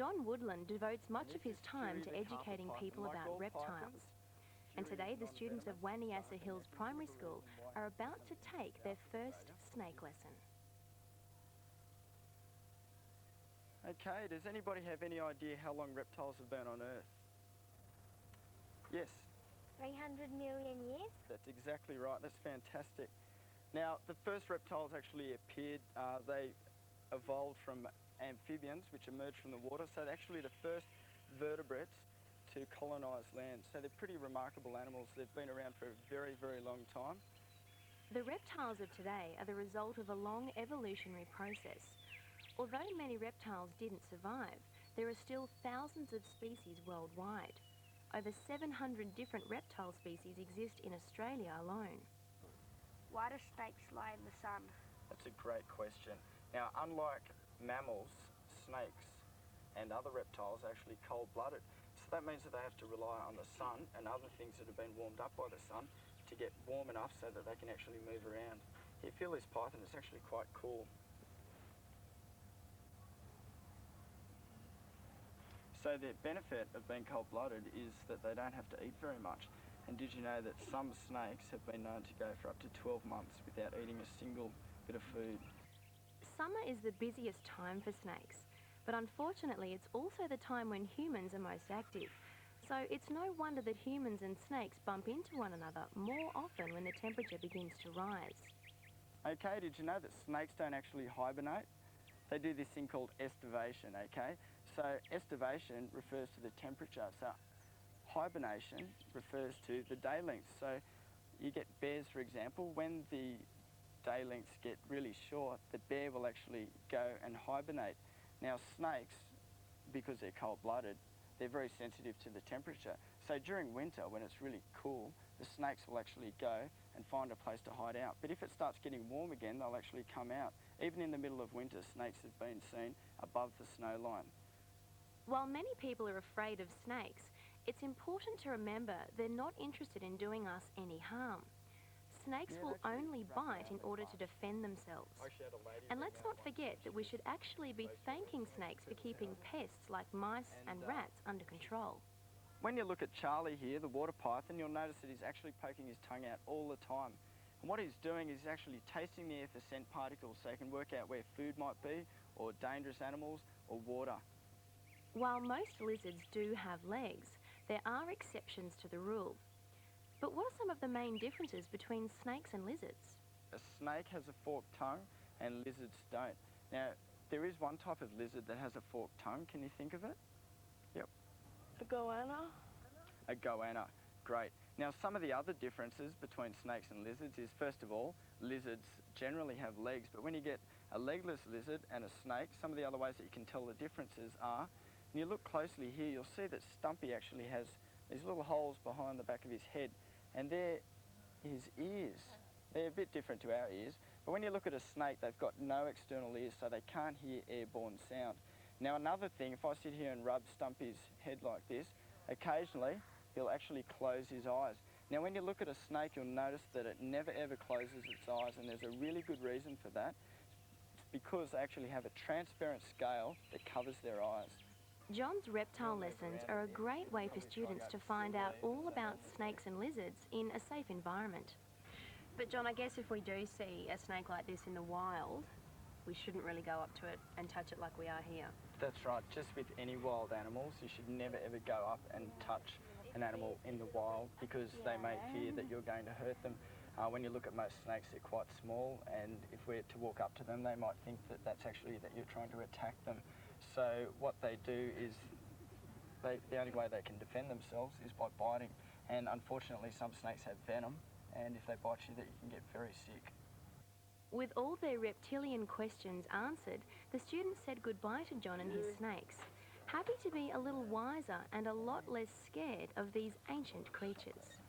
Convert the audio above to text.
John Woodland devotes much of his time to educating people about reptiles. And today the students of Waniassa Hills Primary School are about to take their first snake lesson. Okay, does anybody have any idea how long reptiles have been on Earth? Yes? 300 million years. That's exactly right, that's fantastic. Now, the first reptiles actually appeared, they evolved from amphibians, which emerged from the water, so they're actually the first vertebrates to colonise land. So they're pretty remarkable animals. They've been around for a very, very long time. The reptiles of today are the result of a long evolutionary process. Although many reptiles didn't survive, there are still thousands of species worldwide. Over 700 different reptile species exist in Australia alone. Why do snakes lie in the sun? That's a great question. Now, unlike mammals, snakes and other reptiles are actually cold-blooded. So that means that they have to rely on the sun and other things that have been warmed up by the sun to get warm enough so that they can actually move around. Here, feel this python, it's actually quite cool. So the benefit of being cold-blooded is that they don't have to eat very much. And did you know that some snakes have been known to go for up to 12 months without eating a single bit of food? Summer is the busiest time for snakes, but unfortunately it's also the time when humans are most active. So it's no wonder that humans and snakes bump into one another more often when the temperature begins to rise. Okay, did you know that snakes don't actually hibernate? They do this thing called estivation, okay? So estivation refers to the temperature. So hibernation refers to the day length. So you get bears, for example, when the day lengths get really short, the bear will actually go and hibernate. Now snakes, because they're cold-blooded, they're very sensitive to the temperature. So during winter, when it's really cool, the snakes will actually go and find a place to hide out. But if it starts getting warm again, they'll actually come out. Even in the middle of winter, snakes have been seen above the snow line. While many people are afraid of snakes, it's important to remember they're not interested in doing us any harm. Snakes will only bite in order to defend themselves. And let's not forget that we should actually be thanking snakes for keeping pests like mice and rats under control. When you look at Charlie here, the water python, you'll notice that he's actually poking his tongue out all the time. And what he's doing is actually tasting the air for scent particles so he can work out where food might be, or dangerous animals, or water. While most lizards do have legs, there are exceptions to the rule. But what are some of the main differences between snakes and lizards? A snake has a forked tongue and lizards don't. Now, there is one type of lizard that has a forked tongue. Can you think of it? Yep. A goanna? A goanna. Great. Now, some of the other differences between snakes and lizards is, first of all, lizards generally have legs, but when you get a legless lizard and a snake, some of the other ways that you can tell the differences are, when you look closely here, you'll see that Stumpy actually has these little holes behind the back of his head, and they're his ears. They're a bit different to our ears, but when you look at a snake, they've got no external ears, so they can't hear airborne sound. Now, another thing, if I sit here and rub Stumpy's head like this, occasionally he'll actually close his eyes. Now, when you look at a snake, you'll notice that it never ever closes its eyes, and there's a really good reason for that. It's because they actually have a transparent scale that covers their eyes. John's reptile lessons are a great way for students to find out all about snakes and lizards in a safe environment. But John, I guess if we do see a snake like this in the wild, we shouldn't really go up to it and touch it like we are here. That's right. Just with any wild animals, you should never ever go up and touch an animal in the wild because they may fear that you're going to hurt them. When you look at most snakes, they're quite small, and if we're to walk up to them, they might think that that's actually that you're trying to attack them. So what they do is, the only way they can defend themselves is by biting. And unfortunately, some snakes have venom, and if they bite you, that you can get very sick. With all their reptilian questions answered, the students said goodbye to John and his snakes, happy to be a little wiser and a lot less scared of these ancient creatures.